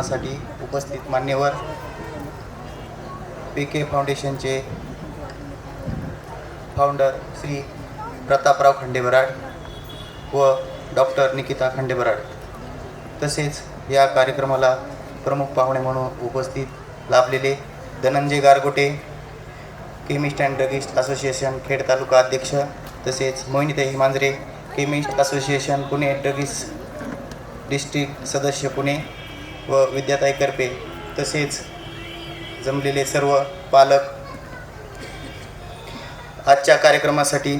साठी उपस्थित मान्यवर PK फाउंडेशनचे फाउंडर श्री प्रतापराव खंडेबराड व डॉक्टर निकिता खंडेबराड, तसेच या कार्यक्रमाला प्रमुख पाहुणे म्हणून उपस्थित लाभलेले Dhananjay Gargote, chemist and druggist association Khed taluka अध्यक्ष, तसेच Mohinitai Manjare, chemist association Pune druggist district सदस्य पुणे व विद्याताई करपे, तसेच जमलेले सर्व पालक, आजच्या कार्यक्रमासाठी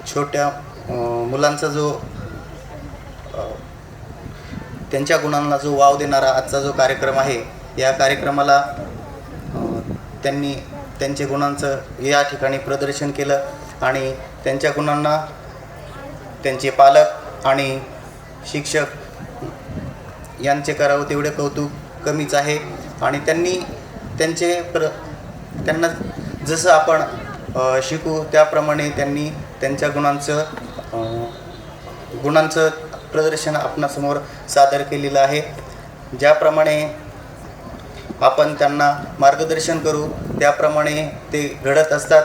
छोट्या मुलांचा जो त्यांच्या गुणांना जो वाव देणारा आजचा जो कार्यक्रम आहे, या कार्यक्रमाला त्यांनी त्यांचे गुणांचं या ठिकाणी प्रदर्शन केलं आणि त्यांच्या गुणांना त्यांचे पालक आणि शिक्षक यांचे करावं तेवढे कौतुक कमीच आहे. आणि त्यांनी त्यांना जसं आपण शिकू त्याप्रमाणे त्यांनी त्यांच्या गुणांचं प्रदर्शन आपणासमोर सादर केलेलं आहे. ज्याप्रमाणे आपण त्यांना मार्गदर्शन करू त्याप्रमाणे ते घडत असतात.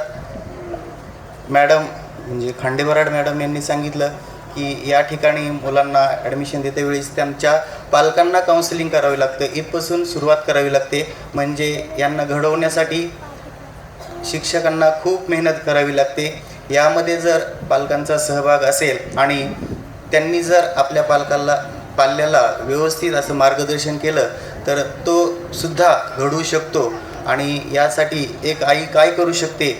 मॅडम म्हणजे खंडेबराड मॅडम यांनी सांगितलं की या ठिकाणी मुलांना ॲडमिशन देते वेळेस त्यांच्या पालकांना काउन्सिलिंग करावी लागतं, इथपासून सुरुवात करावी लागते. म्हणजे यांना घडवण्यासाठी शिक्षकांना खूप मेहनत करावी लागते. यामध्ये जर पालकांचा सहभाग असेल आणि त्यांनी जर आपल्या पाल्याला व्यवस्थित असं मार्गदर्शन केलं तर तो सुद्धा घडवू शकतो. आणि यासाठी एक आई काय करू शकते,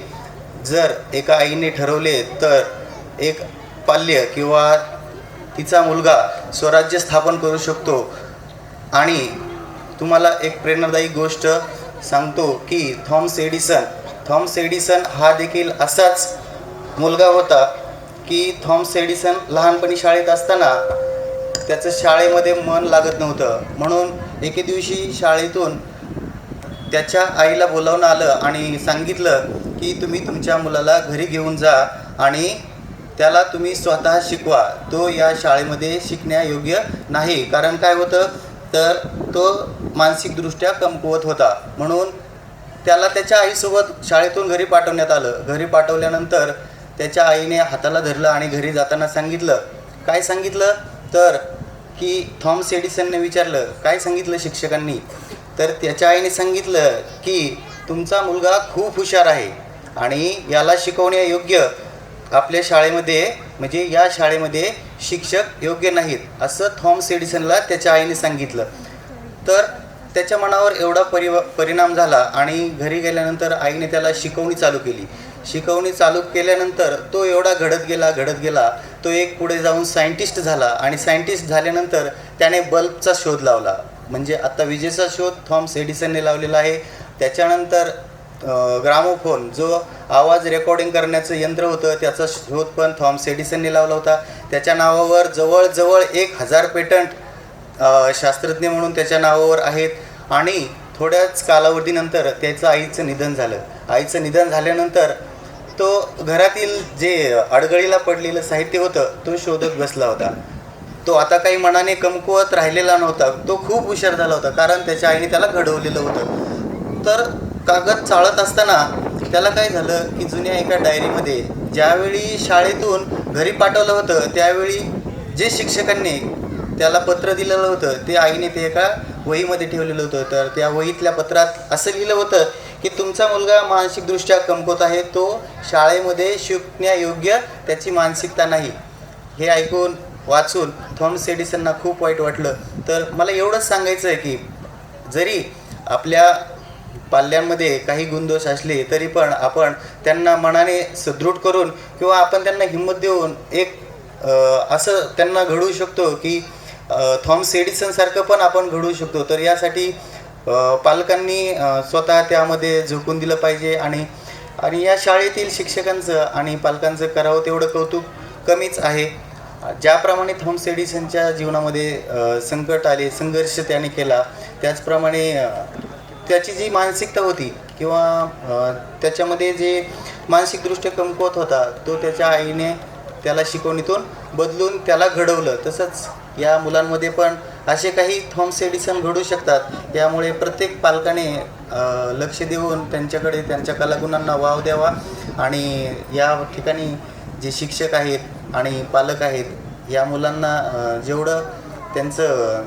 जर एका आईने ठरवले तर एक पाल्य किंवा तिचा मुलगा स्वराज्य स्थापन करू शकतो. आणि तुम्हाला एक प्रेरणादायी गोष्ट सांगतो की थॉमस एडिसन हा देखील असाच मुलगा होता की थॉमस एडिसन लहानपणी शाळेत असताना त्याचं शाळेमध्ये मन लागत नव्हतं, म्हणून एके दिवशी शाळेतून त्याच्या आईला बोलावून आलं आणि सांगितलं की तुम्ही तुमच्या मुलाला घरी घेऊन जा आणि त्याला तुम्ही स्वतः शिकवा, तो या शाळेमध्ये शिकण्यायोग्य नाही. कारण काय होतं तर तो मानसिकदृष्ट्या कमकुवत होता, म्हणून त्याला त्याच्या आईसोबत शाळेतून घरी पाठवण्यात आलं. घरी पाठवल्यानंतर त्याच्या आईने हाताला धरलं आणि घरी जाताना सांगितलं. काय सांगितलं तर की थॉमस एडिसनने विचारलं काय सांगितलं शिक्षकांनी, तर त्याच्या आईने सांगितलं की तुमचा मुलगा खूप हुशार आहे आणि याला शिकवण्यायोग्य आपल्या शाळेमध्ये म्हणजे या शाळेमध्ये शिक्षक योग्य नाहीत, असं थॉमस एडिसनला त्याच्या आईने सांगितलं. तर त्याच्या मनावर एवढा परिणाम झाला आणि घरी गेल्यानंतर आईने त्याला शिकवणी चालू केली. शिकवणी चालू केल्यानंतर तो एवढा घडत गेला, तो एक पुढे जाऊन सायंटिस्ट झाला. आणि सायंटिस्ट झाल्यानंतर त्याने बल्बचा शोध लावला, म्हणजे आता विजेचा शोध थॉमस एडिसनने लावलेला आहे. त्याच्यानंतर ग्रामोफोन जो आवाज रेकॉर्डिंग करण्याचं यंत्र होतं त्याचा शोध पण थॉमस एडिसनने लावला होता. त्याच्या नावावर जवळजवळ 1000 पेटंट शास्त्रज्ञ म्हणून त्याच्या नावावर आहेत. आणि थोड्याच कालावधीनंतर त्याचं आईचं निधन झालं. आईचं निधन झाल्यानंतर तो घरातील जे अडगळीला पडलेलं साहित्य होतं तो शोधत बसला होता. तो आता काही मनाने कमकुवत राहिलेला नव्हता, तो खूप हुशार झाला होता, कारण त्याच्या आईने त्याला घडवलेलं होतं. तर कागद चाळत असताना त्याला काय झालं की जुन्या एका डायरीमध्ये ज्यावेळी शाळेतून घरी पाठवलं होतं त्यावेळी जे शिक्षकांनी त्याला पत्र दिलेलं होतं ते आईने ते एका वहीमध्ये ठेवलेलं होतं. तर त्या वहीतल्या पत्रात असं लिहिलं होतं की तुमचा मुलगा मानसिकदृष्ट्या कमकुवत आहे, तो शाळेमध्ये शिकण्यायोग्य त्याची मानसिकता नाही. हे ऐकून वाचून थॉमस एडिसनना खूप वाईट वाटलं. तर मला एवढंच सांगायचं आहे की जरी आपल्या पाल्यांमध्ये काही गुणदोष असले तरी पण आपण त्यांना मनाने सुदृढ करून किंवा आपण त्यांना हिंमत देऊन एक असं त्यांना घडवू शकतो की थॉमस एडिसनसारखं पण आपण घडवू शकतो. तर यासाठी पालकांनी स्वतः त्यामध्ये झोकून दिलं पाहिजे. आणि या शाळेतील शिक्षकांचं आणि पालकांचं करावं तेवढं कौतुक कमीच आहे. ज्याप्रमाणे थॉमस एडिसनच्या जीवनामध्ये संकट आले, संघर्ष त्याने केला, त्याचप्रमाणे त्याची जी मानसिकता होती किंवा त्याच्यामध्ये जे मानसिकदृष्ट्या कमकुवत होता तो त्याच्या आईने त्याला शिकवणीतून बदलून त्याला घडवलं. तसंच या मुलांमध्ये पण असे काही थॉमस एडिसन घडू शकतात। यामुळे प्रत्येक पालकाने लक्ष देऊन त्यांच्याकडे त्यांच्या कलागुणांना वाव द्यावा आणि या ठिकाणी जे शिक्षक आहेत आणि पालक आहेत या मुलांना जेवढं त्यांचं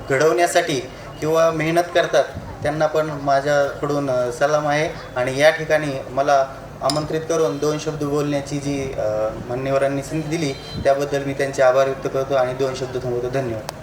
घडवण्यासाठी किंवा मेहनत करतात त्यांना पण माझ्याकडून सलाम आहे। आणि या ठिकाणी मला आमंत्रित करून 2 शब्द बोलण्याची जी मान्यवरांनी संधी दिली त्याबद्दल मी त्यांचे आभार व्यक्त करतो आणि 2 शब्द थांबवतो। धन्यवाद।